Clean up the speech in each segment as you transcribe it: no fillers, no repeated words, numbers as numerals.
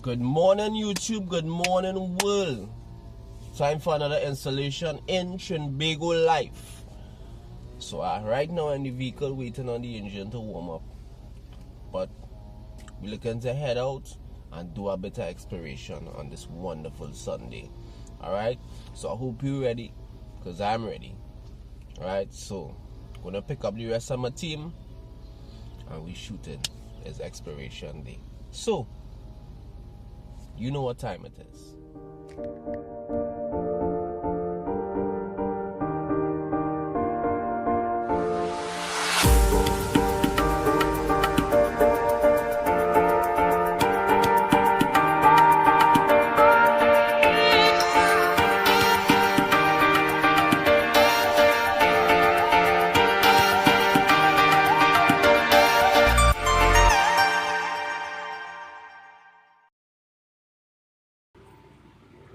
Good morning YouTube, good morning world. Time for another installation in Trinibago life. So right now in the vehicle waiting on the engine to warm up. But we're looking to head out and do a bit of exploration on this wonderful Sunday. Alright, so I hope you're ready, because I'm ready. Alright, so gonna pick up the rest of my team and we shooting. It's exploration day. So you know what time it is.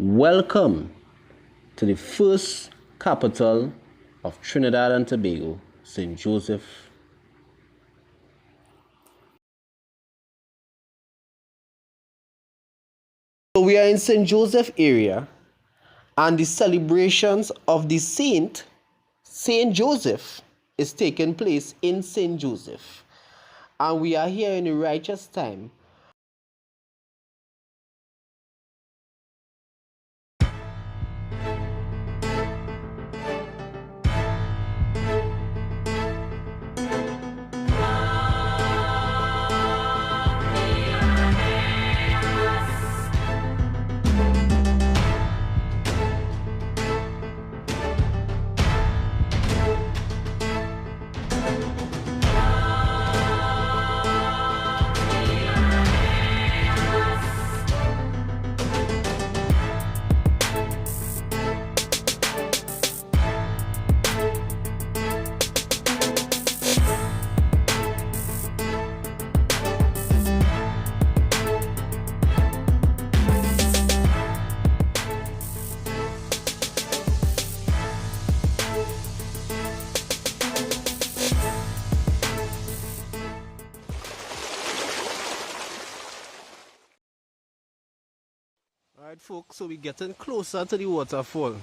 Welcome to the first capital of Trinidad and Tobago, St. Joseph. So we are in St. Joseph area, and the celebrations of the Saint Joseph is taking place in St. Joseph. And we are here in the righteous time. Alright folks, so we're getting closer to the waterfall.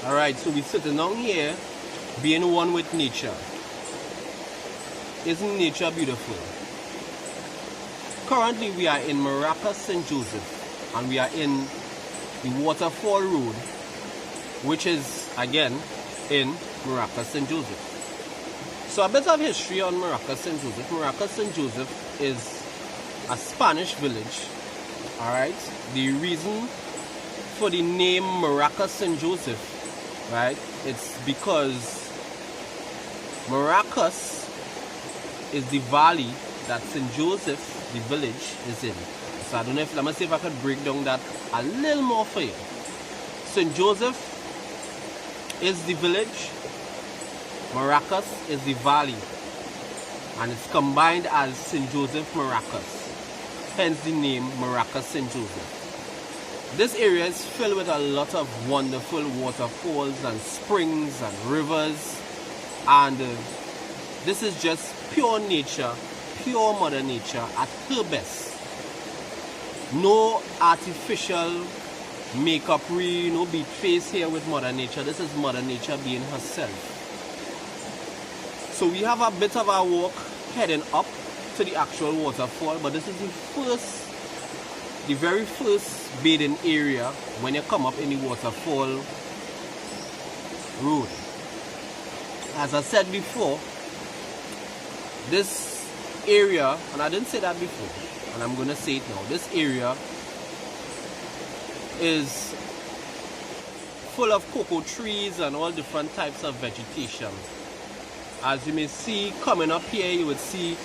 Alright, so we're sitting down here, being one with nature. Isn't nature beautiful? Currently we are in Maracus St Joseph, and we are in the waterfall road, which is again in Maracus St Joseph. So a bit of history on Maracus St Joseph. Maracus St Joseph is a Spanish village. Alright, the reason for the name Maracus St Joseph, right, it's because Maracus is the valley that St. Joseph, the village, is in. So I don't know if, let me see if I could break down that a little more for you. St. Joseph is the village, Maracus is the valley, and it's combined as St. Joseph Maracus, hence the name Maracus St. Joseph. This area is filled with a lot of wonderful waterfalls and springs and rivers, and this is just pure nature, pure mother nature at her best. No artificial makeup, no beat face here with mother nature. This is mother nature being herself. So we have a bit of our walk heading up to the actual waterfall, but this is the very first bathing area when you come up in the waterfall road. As I said before, this area, and I didn't say that before, and I'm going to say it now, this area is full of cocoa trees and all different types of vegetation. As you may see, coming up here, you would see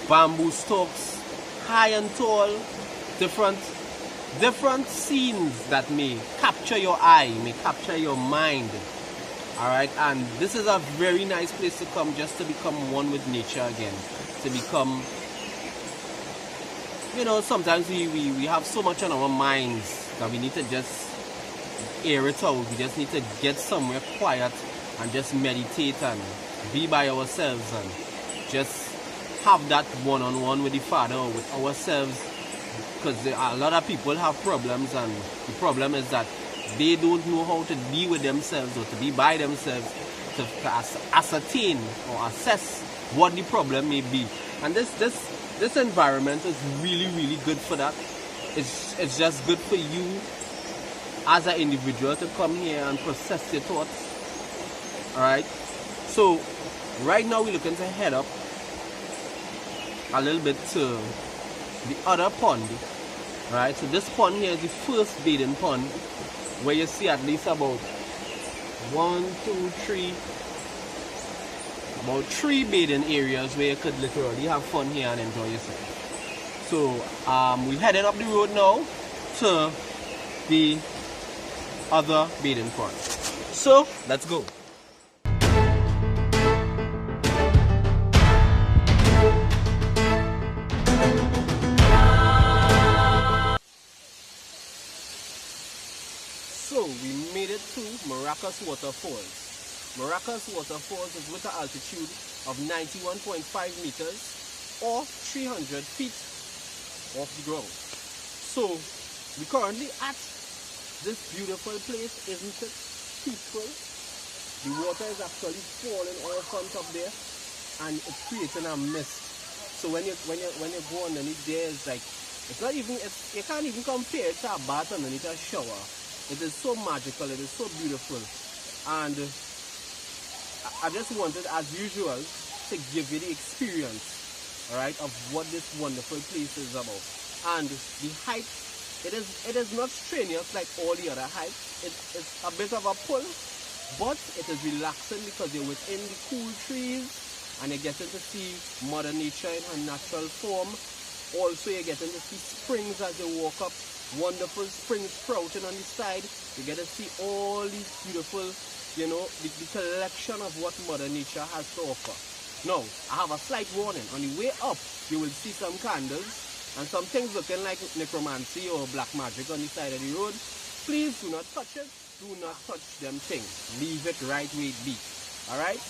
bamboo stalks, high and tall, different scenes that may capture your eye, may capture your mind. Alright, and this is a very nice place to come just to become one with nature again. To become, you know, sometimes we have so much on our minds that we need to just air it out. We just need to get somewhere quiet and just meditate and be by ourselves and just have that one-on-one with the Father or with ourselves. Because a lot of people have problems, and the problem is that they don't know how to deal with themselves or to be by themselves to ascertain or assess what the problem may be. And this environment is really good for that. It's just good for you as an individual to come here and process your thoughts. Alright, so right now we're looking to head up a little bit to the other pond. Right, so this pond here is the first bathing pond, where you see at least about three bathing areas where you could literally have fun here and enjoy yourself. So we're heading up the road now to the other bathing pond. So let's go. So we made it to Maracus Waterfalls. Maracus Waterfalls is with an altitude of 91.5 meters or 300 feet off the ground. So we're currently at this beautiful place, isn't it? Peaceful. The water is actually falling off on top there and it's creating a mist. So when you go underneath there, it's like, you can't even compare it to a bath underneath a shower. It is so magical, it is so beautiful, and I just wanted, as usual, to give you the experience, right, of what this wonderful place is about. And the hike, it is not strenuous like all the other hikes. It's a bit of a pull, but it is relaxing because you're within the cool trees and you're getting to see Mother Nature in her natural form. Also, you're getting to see springs as you walk up. Wonderful springs sprouting on the side. You get to see all these beautiful, you know, the collection of what Mother Nature has to offer. Now, I have a slight warning. On the way up, you will see some candles and some things looking like necromancy or black magic on the side of the road. Please do not touch it. Do not touch them things. Leave it right where it be. Alright?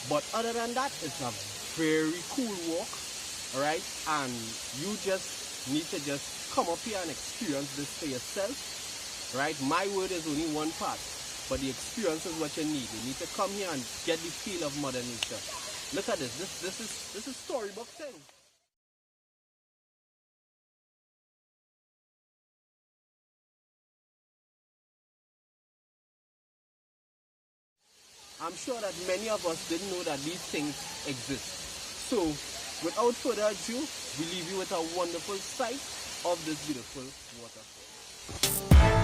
But other than that, it's a very cool walk. Alright? And you just need to just come up here and experience this for yourself, right? My word is only one part, but the experience is what you need. You need to come here and get the feel of Mother Nature. Look at this. This is storybook thing. I'm sure that many of us didn't know that these things exist. So, without further ado, we leave you with a wonderful sight of this beautiful waterfall.